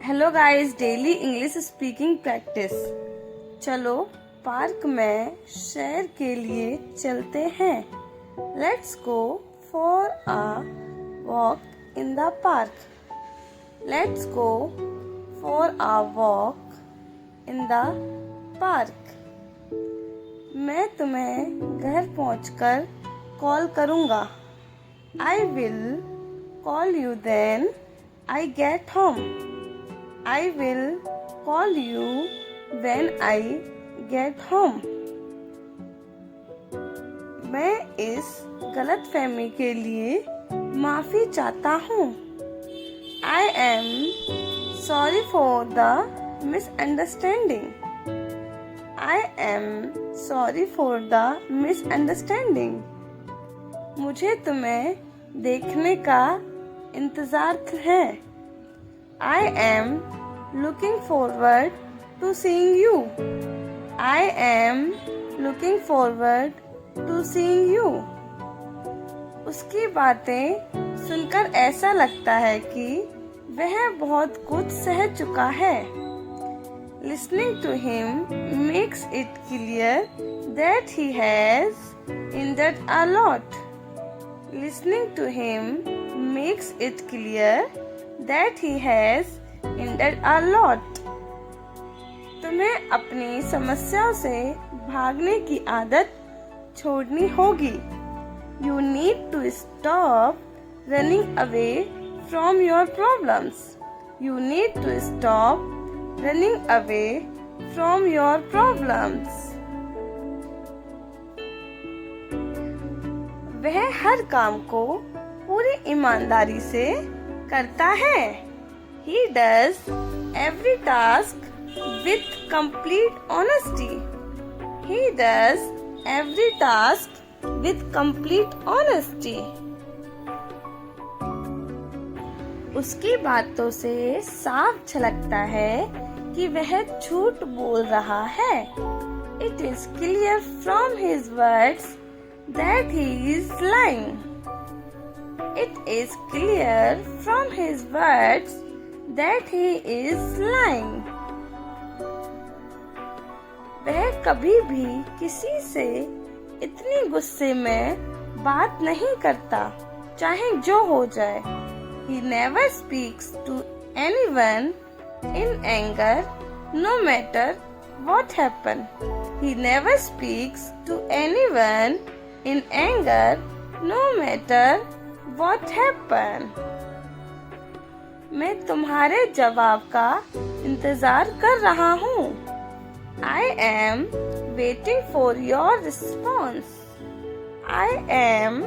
Hello guys, daily English speaking practice. चलो park में सैर के लिए चलते हैं। Let's go for a walk in the park. Let's go for a walk in the park. मैं तुम्हें घर पहुंचकर कॉल करूंगा। I will call you then I get home. I will call you when I get home. मैं इस गलतफहमी के लिए माफी चाहता हूँ। I am sorry for the misunderstanding. I am sorry for the misunderstanding. मुझे तुम्हें देखने का इंतजार है। I am looking forward to seeing you. I am looking forward to seeing you. उसकी बातें सुनकर ऐसा लगता है कि वह बहुत कुछ सह चुका है। Listening to him makes it clear that he has endured a lot. Listening to him makes it clear that he has endured a lot. तुम्हें अपनी समस्याओं से भागने की आदत छोड़नी होगी। You need to stop running away from your problems. You need to stop running away from your problems. वह हर काम को पूरी ईमानदारी से करता है। He does every task with complete honesty. He does every task with complete honesty. उसकी बातों से साफ झलकता है कि वह झूठ बोल रहा है। It is clear from his words that he is lying. It is clear from his words that he is lying. वह कभी भी किसी से इतनी गुस्से में बात नहीं करता, चाहे जो हो जाए। He never speaks to anyone in anger, no matter what happen. He never speaks to anyone in anger, no matter what happen. मैं तुम्हारे जवाब का इंतजार कर रहा हूँ। I am waiting for your response. I am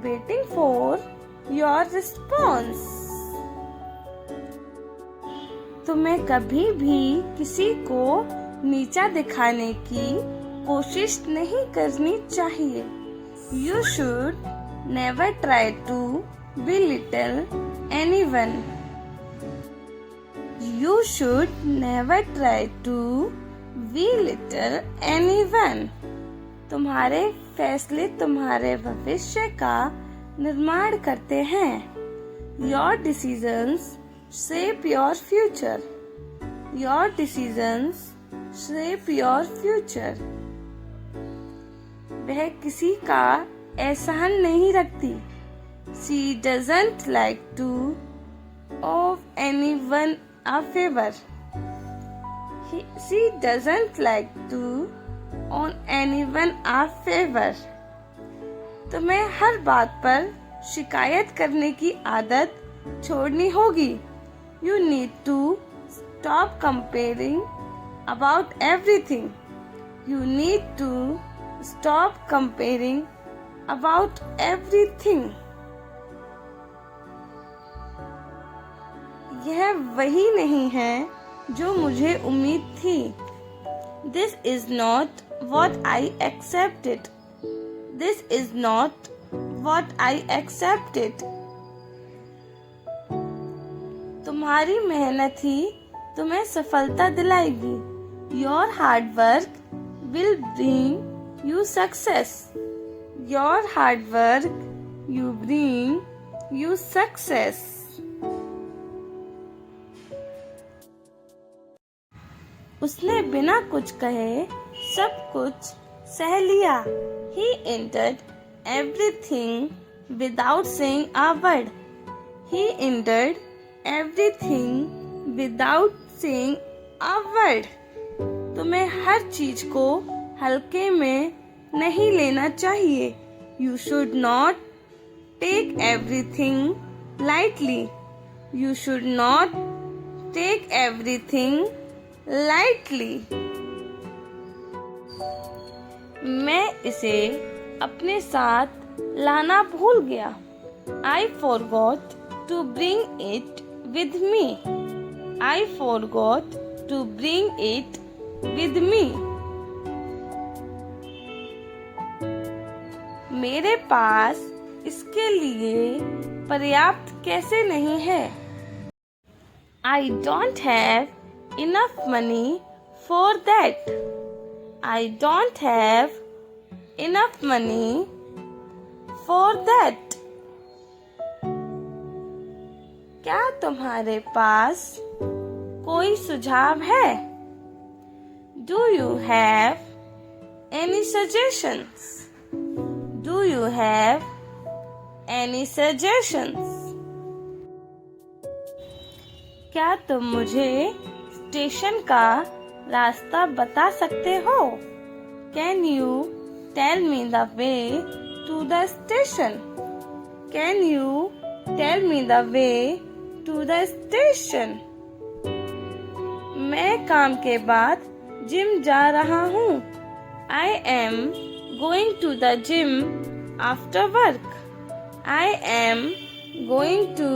waiting for your response. तुम्हें कभी भी किसी को नीचा दिखाने की कोशिश नहीं करनी चाहिए। You should never try to belittle anyone. You should never try to belittle anyone. तुम्हारे फैसले तुम्हारे भविष्य का निर्माण करते हैं। Your decisions shape your future. Your decisions shape your future. वह किसी का एहसान नहीं रखती। She doesn't like to owe anyone a favor. She doesn't like to owe anyone a favor. तुम्हें हर बात पर शिकायत करने की आदत छोड़नी होगी। You need to stop comparing about everything. You need to stop comparing about everything. यह वही नहीं है जो मुझे उम्मीद थी। This is not what I accepted. This is not what I accepted. तुम्हारी मेहनत ही तुम्हें सफलता दिलाएगी। Your hard work will bring you success. Your hard work will bring you success. उसने बिना कुछ कहे सब कुछ सह लिया। He endured everything without saying a word. He endured everything without saying a word. तुम्हें हर चीज को हल्के में नहीं लेना चाहिए। You should not take everything lightly. You should not take everything lightly. मैं इसे अपने साथ लाना भूल गया। I forgot to bring it with me. I forgot to bring it with me. मेरे पास इसके लिए पर्याप्त कैसे नहीं है। I don't have enough money for that. I don't have enough money for that. क्या तुम्हारे पास कोई सुझाव है? Do you have any suggestions? Do you have any suggestions? क्या तुम मुझे स्टेशन का रास्ता बता सकते हो? Can you tell me the way to the station? Can you tell me the way to the station? मैं काम के बाद जिम जा रहा हूँ। I am going to the gym after work. I am going to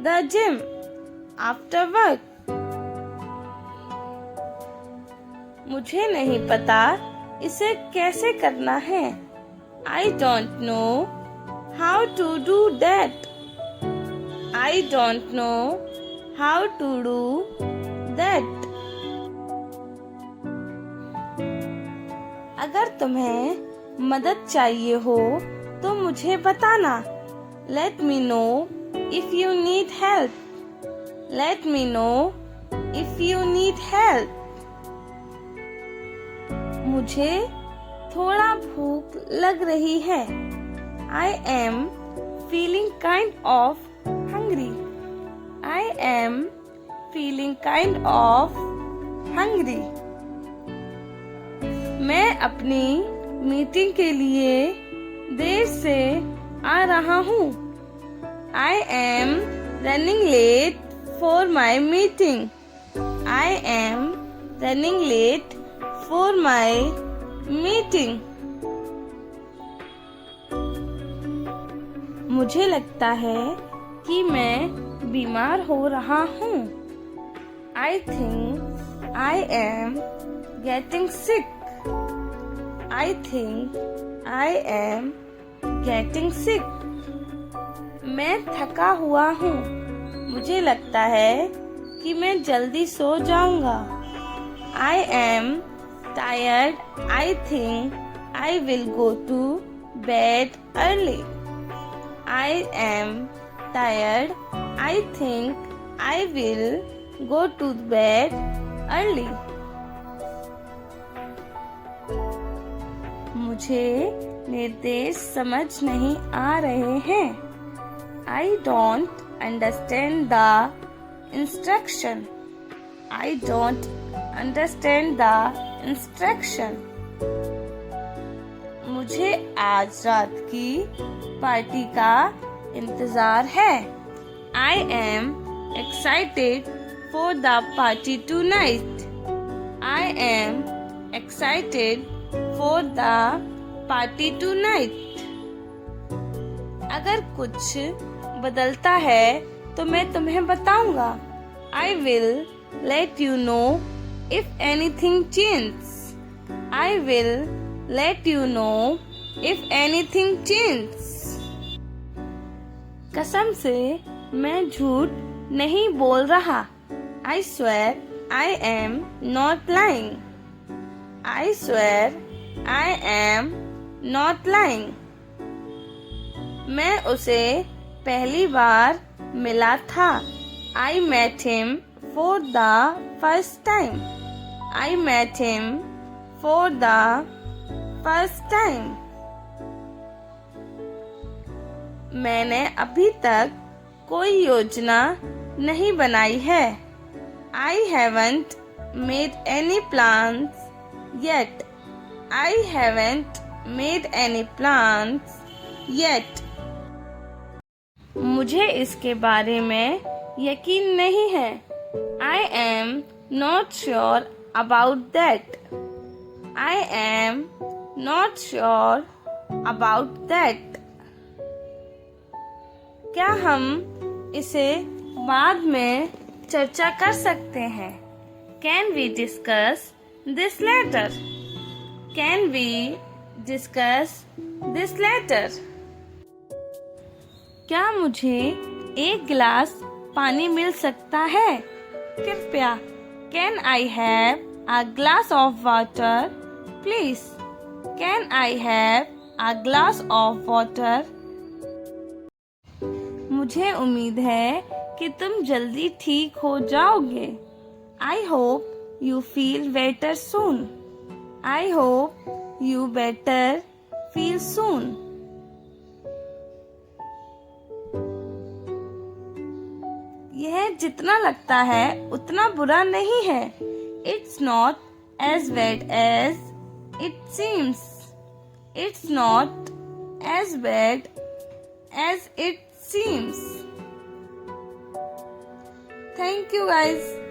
the gym after work. मुझे नहीं पता इसे कैसे करना है। I don't know how to do that. I don't know how to do that. अगर तुम्हें मदद चाहिए हो तो मुझे बताना। Let me know if you need help. Let me know if you need help. मुझे थोड़ा भूख लग रही है। I am feeling kind of hungry. I am feeling kind of hungry. मैं अपनी मीटिंग के लिए देर से आ रहा हूँ। I am running late for my meeting. I am running late for my meeting. मुझे लगता है कि मैं बीमार हो रहा हूँ। I think I am getting sick. I think I am getting sick. मैं थका हुआ हूँ। मुझे लगता है कि मैं जल्दी सो जाऊंगा। I am tired. I think I will go to bed early. I am tired. I think I will go to bed early. मुझे निर्देश समझ नहीं आ रहे हैं। I don't understand the instruction. I don't understand the instruction. मुझे आज रात की पार्टी का इंतजार है। I am excited for the party tonight. I am excited for the party tonight. अगर कुछ बदलता है तो मैं तुम्हें बताऊंगा। I will let you know if anything changes. I will let you know if anything changes. कसम से मैं झूठ नहीं बोल रहा। I swear I am not lying. I swear I am not lying. मैं उसे पहली बार मिला था। I met him for the first time. I met him for the first time. मैंने अभी तक कोई योजना नहीं बनाई है. I haven't made any plans yet. I haven't made any plans yet. मुझे इसके बारे में यकीन नहीं है. I am not sure about that. I am not sure about that. क्या हम इसे बाद में चर्चा कर सकते हैं? Can we discuss this later? Can we discuss this later? क्या मुझे एक गिलास पानी मिल सकता है? कृपया. Can I have a glass of water, please? Can I have a glass of water? मुझे उम्मीद है कि तुम जल्दी ठीक हो जाओगे. I hope you feel better soon. I hope you better feel soon. यह जितना लगता है उतना बुरा नहीं है. It's not as bad as it seems. It's not as bad as it seems. Thank you guys.